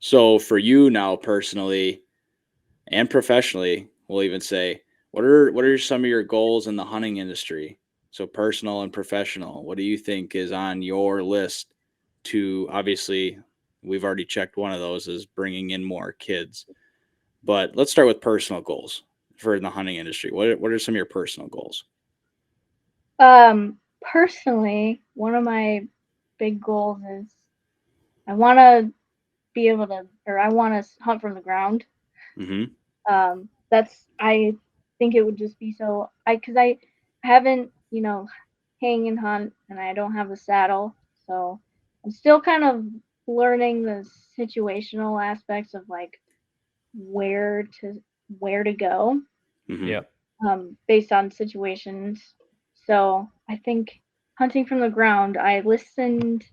So for you now personally and professionally, we'll even say, what are some of your goals in the hunting industry? So personal and professional. What do you think is on your list to obviously we've already checked one of those as bringing in more kids. But let's start with personal goals for the hunting industry. What are some of your personal goals? Personally, one of my big goals is I want to be able to, or I want to hunt from the ground. Mm-hmm. That's I think it would just be so because I haven't hang and hunt and I don't have a saddle, so I'm still kind of learning the situational aspects of like where to where to go Mm-hmm. Yep. based on situations. So I think hunting from the ground. I listened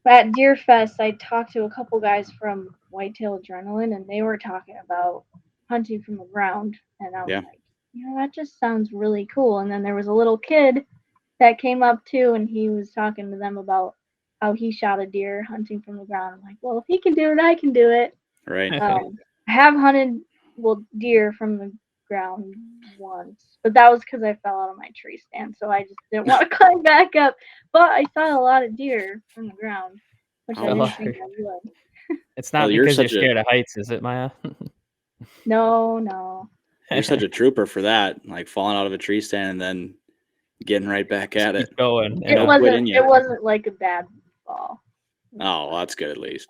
at Deer Fest. I talked to a couple guys from Whitetail Adrenaline, and they were talking about hunting from the ground, and I was Yeah. like, that just sounds really cool. And then there was a little kid that came up too, and he was talking to them about how he shot a deer hunting from the ground. I'm like, well, if he can do it, I can do it. Right. I have hunted deer from the ground once, but that was because I fell out of my tree stand, so I just didn't want to climb back up. But I saw a lot of deer from the ground, which I Ouch. didn't So think I would. it's Well, not because you're scared of heights, is it, Maya? No, no, you're such a trooper for that. Like falling out of a tree stand and then getting right back Just at keep it. going. it No Yeah. quit wasn't. in you. It wasn't like a bad fall. It was Oh, well, that's good at least.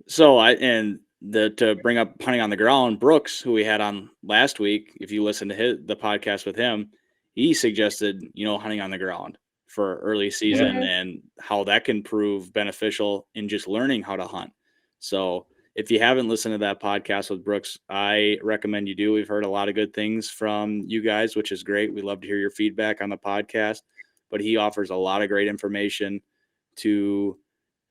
So I and the to bring up hunting on the ground, Brooks, who we had on last week, if you listen to the podcast with him, he suggested hunting on the ground for early Yeah. season and how that can prove beneficial in just learning how to hunt. So if you haven't listened to that podcast with Brooks, I recommend you do. We've heard a lot of good things from you guys, which is great. We love to hear your feedback on the podcast, but he offers a lot of great information to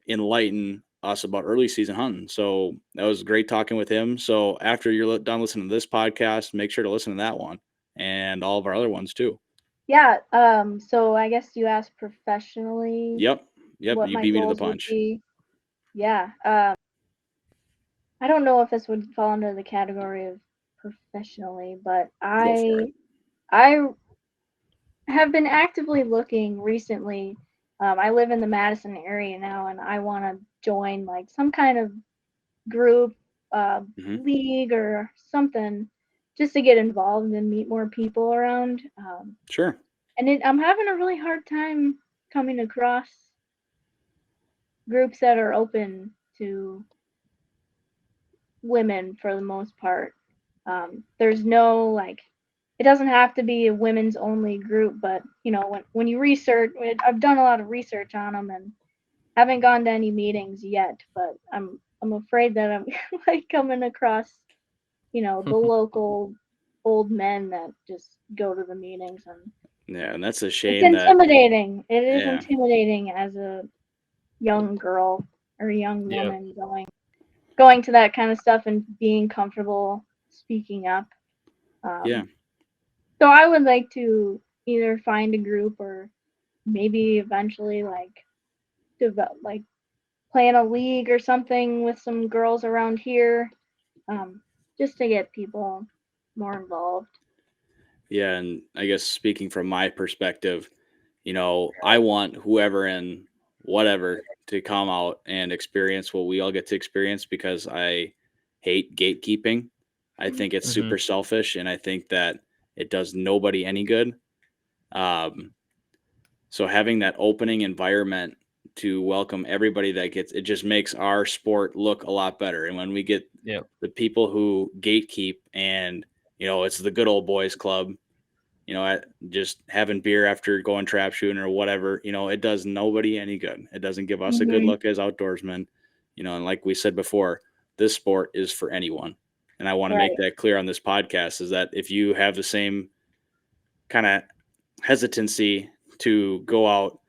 enlighten us about early season hunting. So that was great talking with him. So after you're done listening to this podcast, make sure to listen to that one and all of our other ones too. Yeah. So I guess you asked professionally Yep. Yep. what You my beat me to the goals would punch. be. Yeah. I don't know if this would fall under the category of professionally, but Go for it. I have been actively looking recently. I live in the Madison area now, and I want to join like some kind of group, Hmm. league, or something, just to get involved and meet more people around. Sure. I'm having a really hard time coming across groups that are open to women for the most part. There's no like, it doesn't have to be a women's only group, but when you research, I've done a lot of research on them and haven't gone to any meetings yet, but I'm afraid that I'm like coming across the local old men that just go to the meetings, and Yeah. And that's a it's shame that, intimidating. It is yeah. intimidating as a young girl or young Yep. woman going to that kind of stuff and being comfortable speaking up. Yeah. Um, so I would like to either find a group or maybe eventually like develop, like plan a league or something with some girls around here, um, just to get people more involved. Yeah. And I guess speaking from my perspective, I want whoever and whatever to come out and experience what we all get to experience because I hate gatekeeping. I think it's Hmm. super selfish and I think that it does nobody any good. Um, so having that opening environment to welcome everybody that gets it just makes our sport look a lot better. And when we get Yep. the people who gatekeep and it's the good old boys club, at just having beer after going trap shooting or whatever, it does nobody any good. It doesn't give us a good Hmm. look as outdoorsmen, and like we said before, this sport is for anyone. And I want to make Right. that clear on this podcast is that if you have the same kind of hesitancy to go out,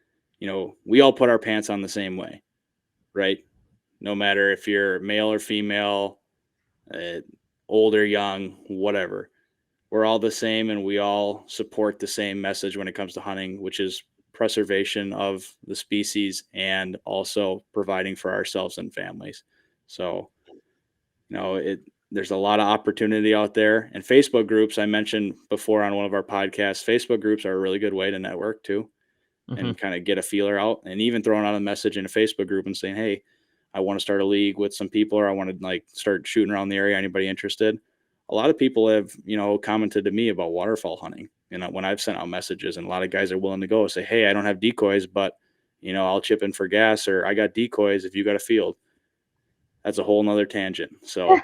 we all put our pants on the same way, right? No matter if you're male or female, uh, old or young, whatever, we're all the same and we all support the same message when it comes to hunting, which is preservation of the species and also providing for ourselves and families. So, there's a lot of opportunity out there. And Facebook groups, I mentioned before on one of our podcasts, Facebook groups are a really good way to network too, and kind of get a feeler out, and even throwing out a message in a Facebook group and saying, hey, I want to start a league with some people, or I want to start shooting around the area. Anybody interested? A lot of people have, commented to me about waterfowl hunting. When I've sent out messages, and a lot of guys are willing to go, say, hey, I don't have decoys, but I'll chip in for gas, or I got decoys if you got a field. That's a whole nother tangent. So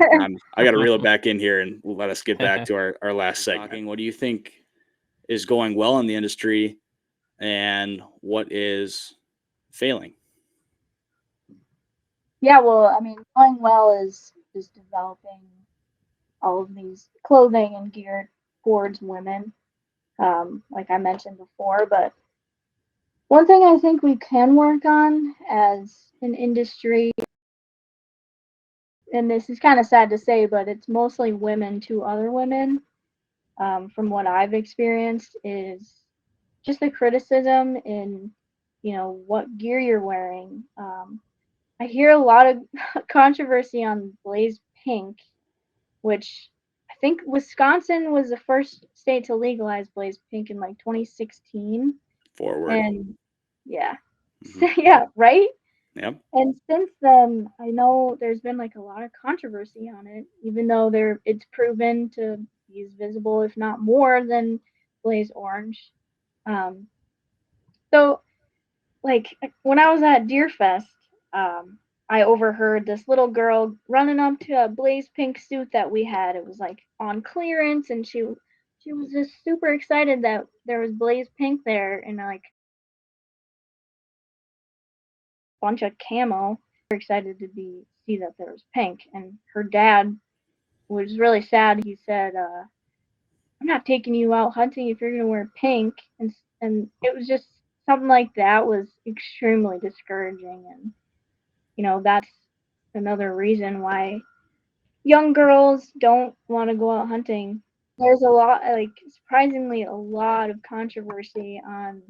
I got to reel it back in here and let us get back to our last segment. What do you think is going well in the industry, and what is failing? Yeah, well, I mean, going well is developing all of these clothing and gear towards women, like I mentioned before. But one thing I think we can work on as an industry, and this is kind of sad to say, but it's mostly women to other women, from what I've experienced, is just the criticism in, what gear you're wearing. I hear a lot of controversy on blaze pink, which I think Wisconsin was the first state to legalize blaze pink in like 2016. Forward. And yeah. Yeah, right? Yep. And since then, I know there's been like a lot of controversy on it, even though it's proven to be as visible, if not more, than blaze orange. So like when I was at Deer Fest, I overheard this little girl running up to a blaze pink suit that we had. It was like on clearance, and she was just super excited that there was blaze pink there, and like a bunch of camo. Super excited to see that there was pink, and her dad was really sad. He said, "I'm not taking you out hunting if you're gonna wear pink," and it was just something like that was extremely discouraging. And that's another reason why young girls don't want to go out hunting. There's a lot, like surprisingly, a lot of controversy on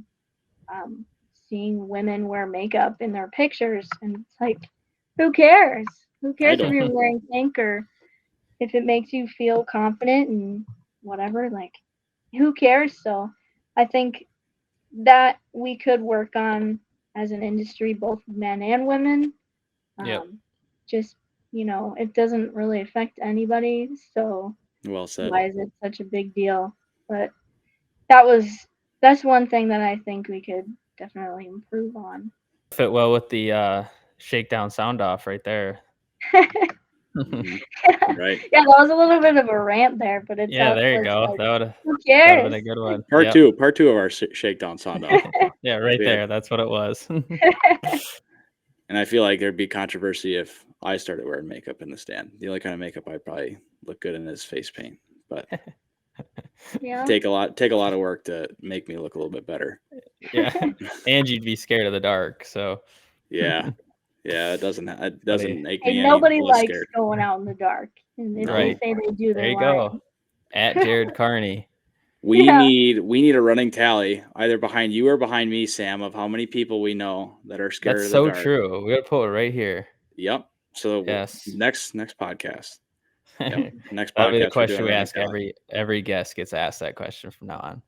seeing women wear makeup in their pictures, and it's like, who cares? Who cares if you're wearing pink, or if it makes you feel confident and whatever? Like, who cares? So I think that we could work on as an industry, both men and women. Just, it doesn't really affect anybody, so well said. Why is it such a big deal? But that's one thing that I think we could definitely improve on. Fit well with the Shakedown sound off right there. Right. Yeah, that was a little bit of a rant there, but it's there you go. Like, who that would have been cares? a good one. Part two of our Shakedown sound off. Yeah, right there. That's what it was. And I feel like there'd be controversy if I started wearing makeup in the stand. The only kind of makeup I probably look good in is face paint, but yeah, take a lot of work to make me look a little bit better. Yeah, and you'd be scared of the dark. So yeah, it doesn't make me any nobody less likes scared. going out in the dark, and if Right. they say they do, there you go. At Jared Carney. We need a running tally, either behind you or behind me, Sam, of how many people we know that are scared That's of the dark. so true. We gotta put it right here. Yep. So yes. Next podcast. Yep. Next That'll be the podcast, question we ask every guest gets asked that question from now on.